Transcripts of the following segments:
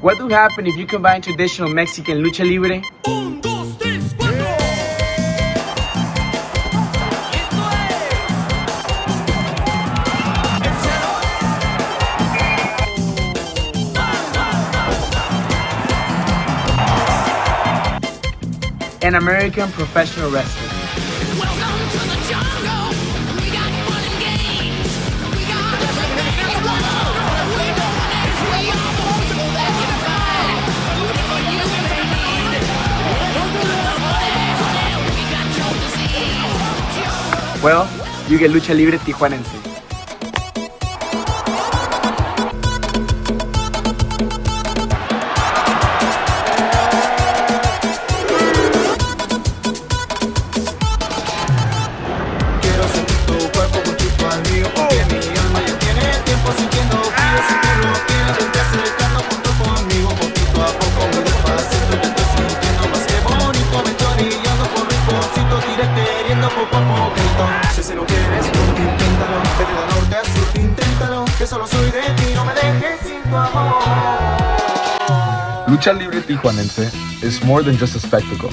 What would happen if you combine traditional Mexican lucha libre and American professional wrestling? Welcome to the jungle. We got fun and games. We got Tijuana. We don't want it. We are the people that can fight. Whatever you may need. We got your disease. Well, you get Lucha Libre Tijuanense. Si lo quieres, inténtalo. Desde la norte a sur, inténtalo. Que solo soy de ti, no me dejes sin tu amor. Lucha Libre Tijuanense is more than just a spectacle.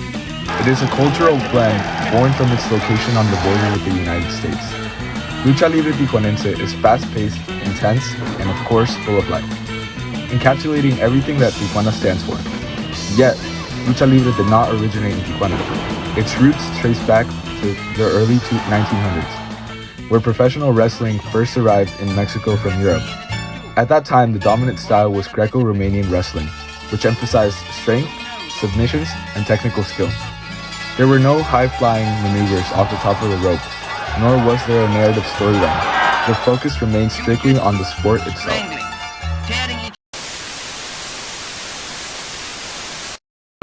It is a cultural blend born from its location on the border with the United States. Lucha Libre Tijuanense is fast-paced, intense, and of course, full of life, encapsulating everything that Tijuana stands for. Yet, Lucha Libre did not originate in Tijuana. Its roots trace back to the early 1900s, where professional wrestling first arrived in Mexico from Europe. At that time, the dominant style was Greco-Romanian wrestling, which emphasized strength, submissions, and technical skill. There were no high-flying maneuvers off the top of the rope, nor was there a narrative storyline. The focus remained strictly on the sport itself.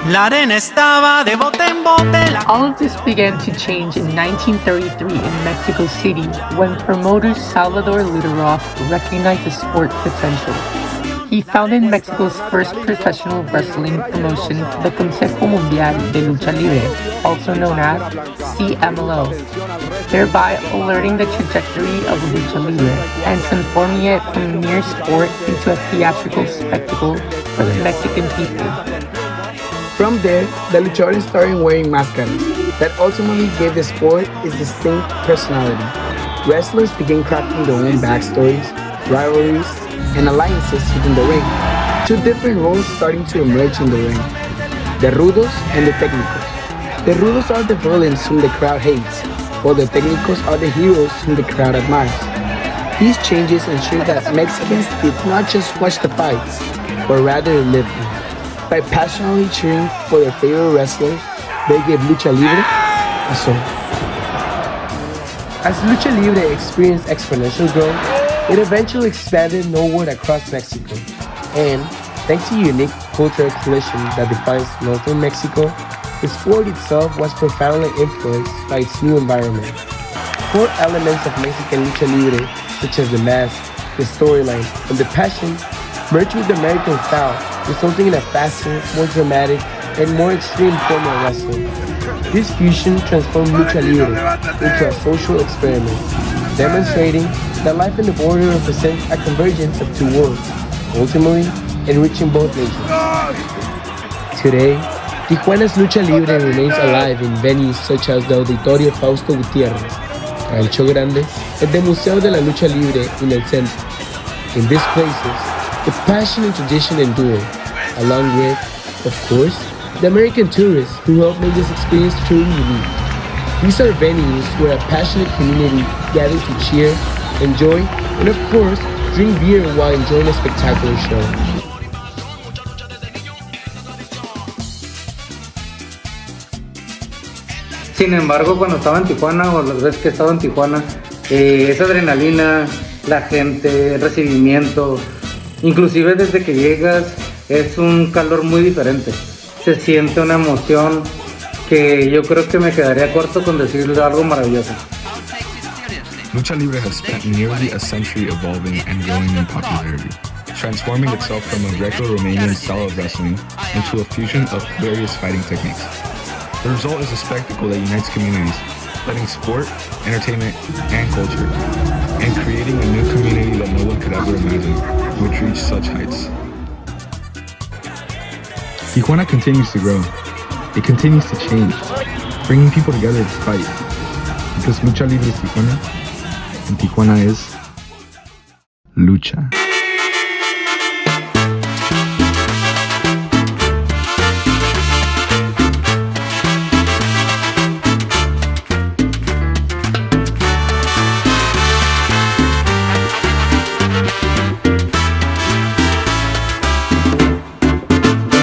La arena estaba de bote en bote. All of this began to change in 1933 in Mexico City when promoter Salvador Luteroff recognized the sport potential. He founded Mexico's first professional wrestling promotion, the Consejo Mundial de Lucha Libre, also known as CMLO, thereby alerting the trajectory of Lucha Libre and transforming it from a mere sport into a theatrical spectacle for the Mexican people. From there, the luchadores started wearing mascaras that ultimately gave the sport its distinct personality. Wrestlers began crafting their own backstories, rivalries, and alliances within the ring. Two different roles starting to emerge in the ring: the rudos and the técnicos. The rudos are the villains whom the crowd hates, while the técnicos are the heroes whom the crowd admires. These changes ensured that Mexicans did not just watch the fights, but rather live them. By passionately cheering for their favorite wrestlers, they gave Lucha Libre a soul. As Lucha Libre experienced exponential growth, it eventually expanded northward across Mexico. And thanks to a unique cultural collision that defines northern Mexico, the sport itself was profoundly influenced by its new environment. Core elements of Mexican Lucha Libre, such as the mask, the storyline, and the passion, merged with the American style, resulting in a faster, more dramatic, and more extreme form of wrestling. This fusion transformed Lucha Libre into a social experiment, demonstrating that life in the border represents a convergence of two worlds, ultimately enriching both nations. Today, Tijuana's Lucha Libre remains alive in venues such as the Auditorio Fausto Gutiérrez, Rancho Grande, and the Museo de la Lucha Libre in El Centro. In these places, the passion and tradition endure, along with, of course, the American tourists who help make this experience truly unique. These are venues where a passionate community gathers to cheer, enjoy, and of course, drink beer while enjoying a spectacular show. Sin embargo, cuando estaba en Tijuana, o las veces que estaba en Tijuana, esa adrenalina, la gente, el recibimiento, inclusive desde que llegas, es un calor muy diferente. Se siente una emoción que yo creo que me quedaría corto con decirle algo maravilloso. Lucha Libre has spent nearly a century evolving and growing in popularity, transforming itself from a Greco-Romanian style of wrestling into a fusion of various fighting techniques. The result is a spectacle that unites communities, blending sport, entertainment, and culture, and creating a new community that no one could ever imagine, which reached such heights. Tijuana continues to grow. It continues to change, bringing people together to fight. Because Lucha Libre is Tijuana, and Tijuana is Lucha.